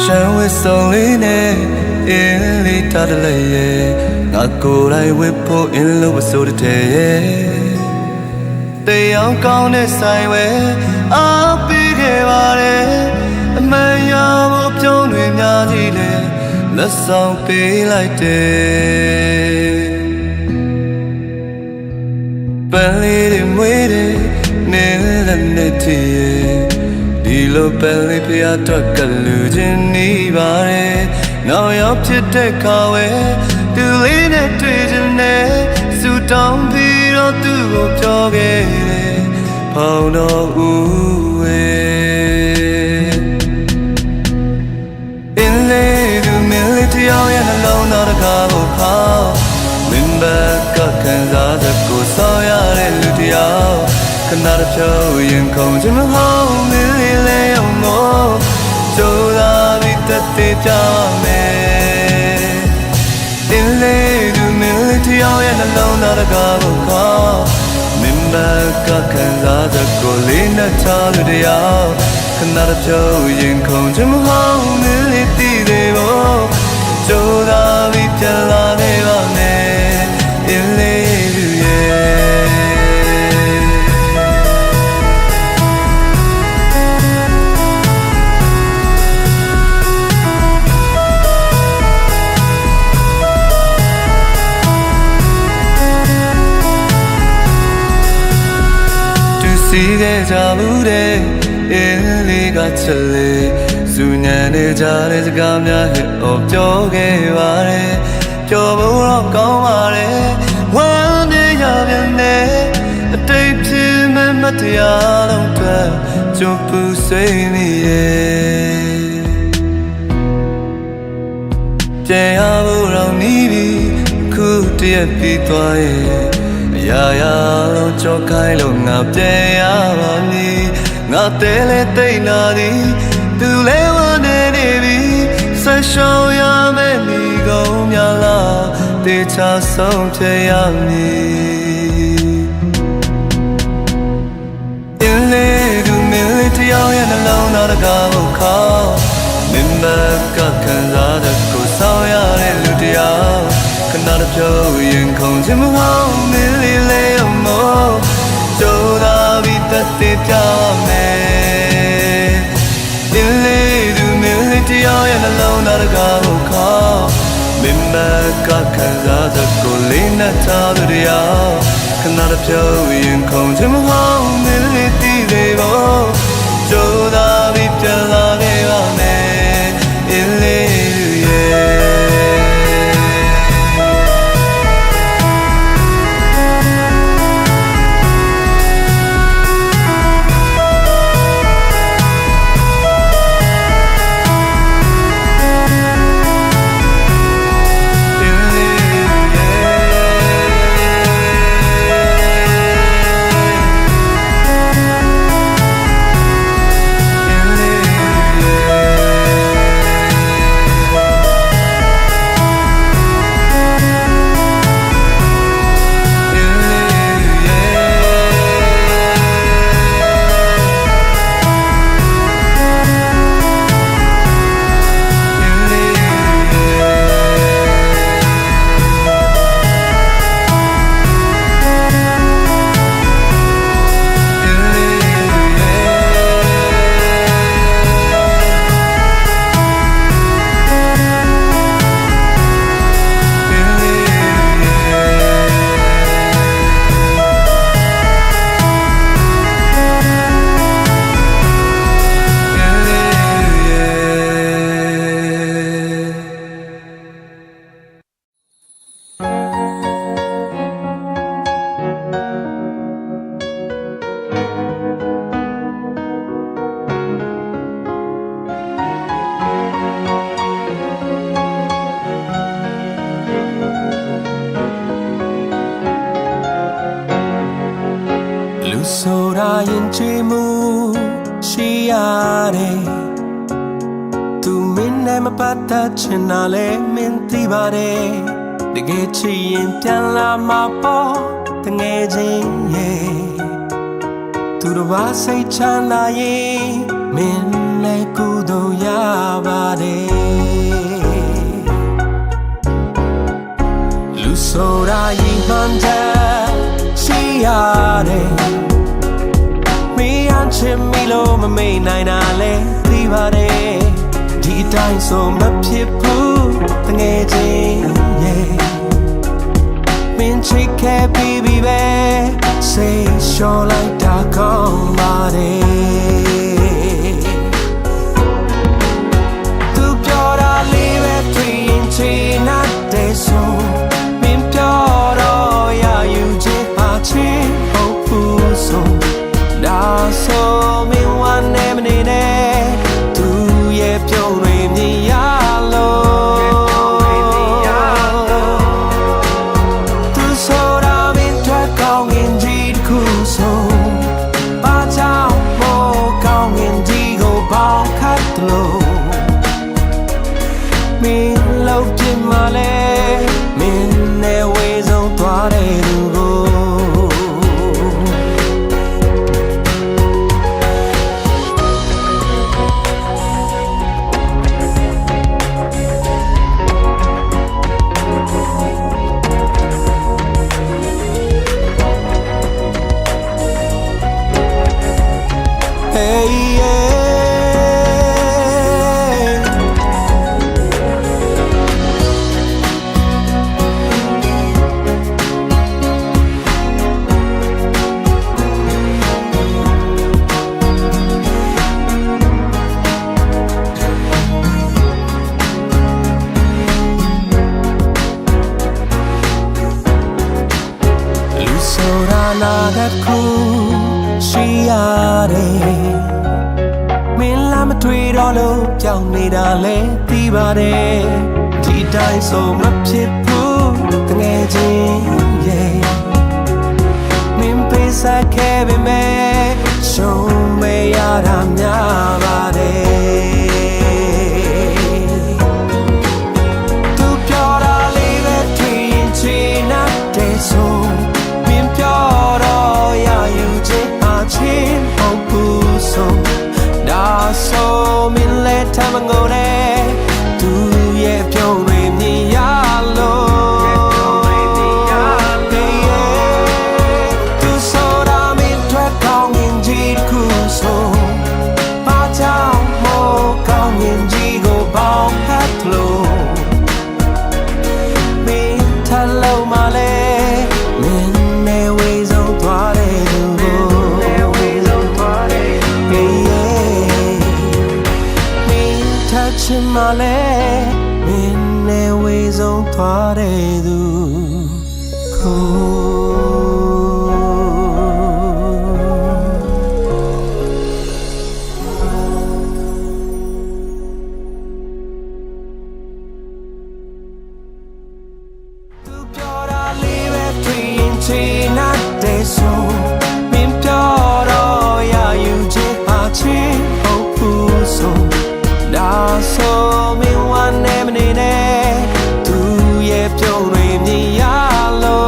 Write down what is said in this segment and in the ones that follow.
Shine with solene, in little delay. Not go I will put in love so the day. They are gone this highway, I'll be here. A man of John with Yazile, the song be like day. Believe waiting, near the tea. Dilo belly pia truck a losing nibare. Now you're to take away. Do lean a treasure ne. So don't be or do jogge. Pound of in lay to military and alone not a cabo pow. Limba can the go so ya lutia. Cannot show you come to my home, lay on more. So that they jame. In lay to military and alone not a gobble call. Mimba can the go lean a child to the hour. Cannot show you come to my home, lay they go. So that we tell our name, in lay to See the Jabude, in the Gatchale, soon and the jar is a gamma of Jogevare, Jobo of Gomare, one day of your name, a tape to my material on 12, Jopu say me. Jayabu on Nibi, could dear be Ya lo chokai lo ngapte ya ni ngate te na di tu le wa ne bi sa shao ya me ni go mya la te cha song che ya ni in le du military ya na lo na da ga bo kha min ba ka kan za da ko sao ya le lu tia Cannot show you come to my home, lay on more. So that we that they jame. In lay to military and alone not a gabo call. Mimba can the colina talia. Cannot show you come to my home, military they go. So that we tell our name, in lay. Soda in Chimu, she are. Tu minne ma pata chinale minti bare. The gachi in Tella ma po, the ngajin ye. Tu the wasay chana ye, min လဲကုသိုလ်ရပါတယ်လူဆိုတာရင်မှန်တဲ့ရှိရတယ်မင်းအချစ်မီလို့မမေ့နိုင်တာလဲသိပါတယ်ဒီအတိုင်းဆိုမဖြစ်ဘူးတငယ်ချင်းရဲ့မင်းချစ်ခဲ့ပြီးပဲစိတ်လျှော်လိုက်တာကောင်းပါတယ်သူပြောတာလေးပဲတွေ့ရင်ချင်တဲ့ဆိုမင်းပြောတော့ရယူချင်ပါချင်ဟုတ်ဘူးဆိုဒါဆိုမင်းဝမ်းနေမနေနဲ့သူရဲ့ပြုံးတွေမြင်ရလို့မင်းလောက်ပြစ်မှလဲမင်းနဲ့ဝေးဆုံးသွားတဲ့သူကိုနာကခုရှိရတယ်မင်းလာမတွေ့တော့လို့ကြောက်နေတာလဲသိပါတယ်ဒီတိုင်းဆိုမဖြစ်ဘူးတငယ်ချင်းရဲ့မင်းပေးစားခဲ့ပေမဲ့ရှုံးမရတာများပါတယ်သူပြောတာလေးပဲတွေ့ရင်ချင်တဲ့ဆိုဆိုမင်းလဲထမငိုတဲ့သူရဲ့ပြုံးတွေမြင်ရလို့သူဆိုတာမင်းထွက်ကောင်းရင်ကြီးခုဆိုဘာကြောင့်မို့ကောင်းရင်ကြီးကိုပေါင်းဖတ်လို့မင်းထလုံးမလဲမင်းနဲ့ဝေးဆုံးသွားတဲ့သူကိုချင်မလဲမင်းနဲ့ဝေးဆုံးသွားတဲ့သူကိုသူပြောတာလေးပဲတွေ့ရင်ချင်တဲ့ဆိုမင်းပြောတော့ရယူချင်ပါချင်ဟုတ်ဘူးဆိုဒါဆိုမင်းဝမ်းနေမနေနဲ့သူရဲ့ပြုံးတွေမြင်ရလို့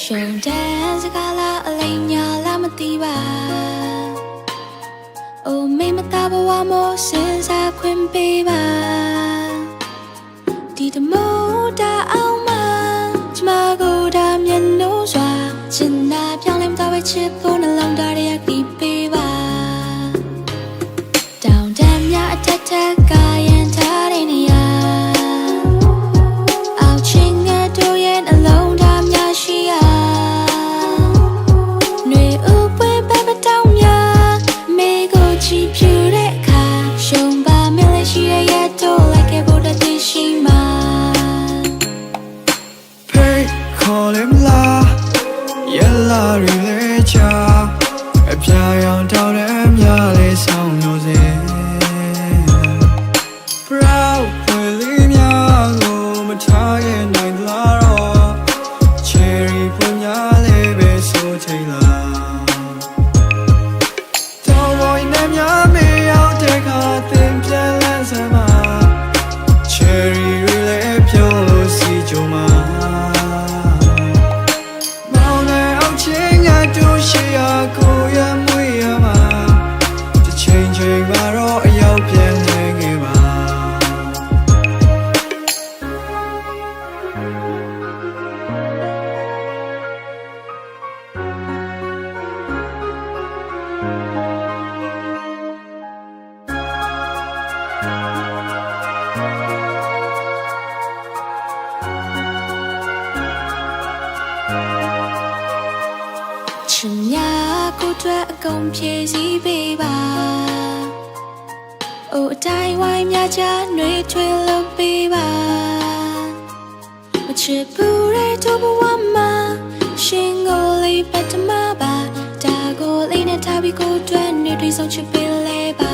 ရှင်တန်းစကားလားအလိမ်ညာလားမသိပါအိုမေမသားဘဝမို့စဉ်းစားခွင့်ပေးပါဒီတမိုးတာအောင်မကျမကိုဒါမျက်နှာစွာချင်နာပြောင်းလဲမသွားပဲချစ်ဖို့နှလုံးသားရပြီးပေးပါတောင်တန်းများအထက်ထက်ကရင်ထားတဲ့နေရာအောက်ချင်းငါတို့ရဲ့နှလုံးသားများရှိရာနွေဥပွေပပတောင်းများမေကို sama cherry really pure si joma mau nay ông chinh ya tu shi ya ko ya mui ya ma the change ma ro a yau pian ne nge ma ချင်များကိုအတွက်အကုန်ဖြည့်စည်းပေးပါအိုအတိုင်းဝိုင်းများချနှွေးထွေးလို့ပေးပါမချစ်ဘူးတဲ့တို့ဘဝမှာရှင်ကိုလေးပတ်တမပါဒါကိုလေးနဲ့ထားပြီးကိုအတွက်နေတွေ့ဆုံးချစ်ပေးလဲပါ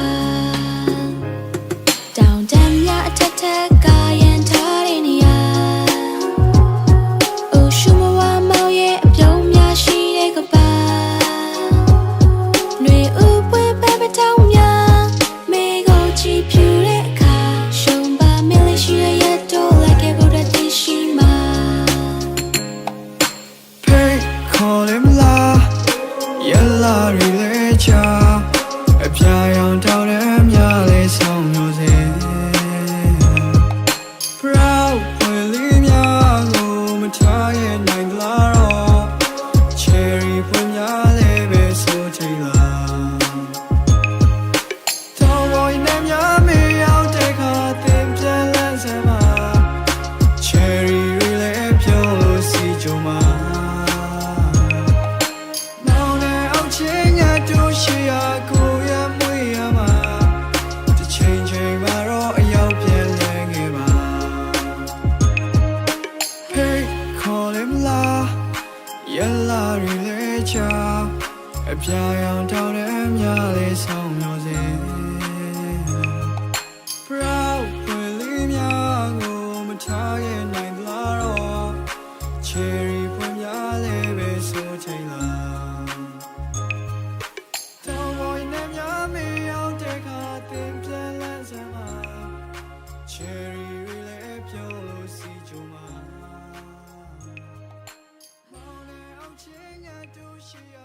တောင်တမ်းများအထက်ထက်ကရင်ထားတဲ့နေရာအိုရှုမဝမောင်ရဲ့အပြုံးများရှိတဲ့ကပါຫນွေဥပွေပဲပတောင်းများမေကိုချီဖြူတဲ့အခါရှုံပါမလေးရှိတဲ့ရတော့လိုက်ခဲ့ဖို့တည်းရှိမှာ Hey call him la yella really cha အပြာရောင်တောင်းတဲ့မြလေးဆောင်လို့စေ Proud ဖွယ်လေးများကိုမထားရဲ့နိုင်လားတော့ Cherry ဖွယ်များလေးပဲဆိုချင်လားတောင်းပေါ်နဲ့များမေးအောင်တဲ့ခါတင်ပြန်လန်းစမ်းပါ Cherry really ပြုံးလို့စီကြမှာ Now that I'm changing to shareကိုရမွေရမှာ The changeမှာတော့အရောက်ပြန်လဲငယ်ပါ Hey call him la yella really cha အပြာရောင်တောင်းတဲ့မြလေးဆောင်မျိုးစေ Proud ဖွယ်လေးများကိုမထားရဲ့နိုင်လားတော့ Cherry ဖွယ်များလေးပဲဆိုချင်လား တောင်းပေါ်နဲ့များမေးအောင်တဲ့ခါတင်ပြန်လန်းစမ်းပါ Cherry really ပြုံးလို့စီကြမှာ မောင်နဲ့အောင်ချင်းရတူရှိရ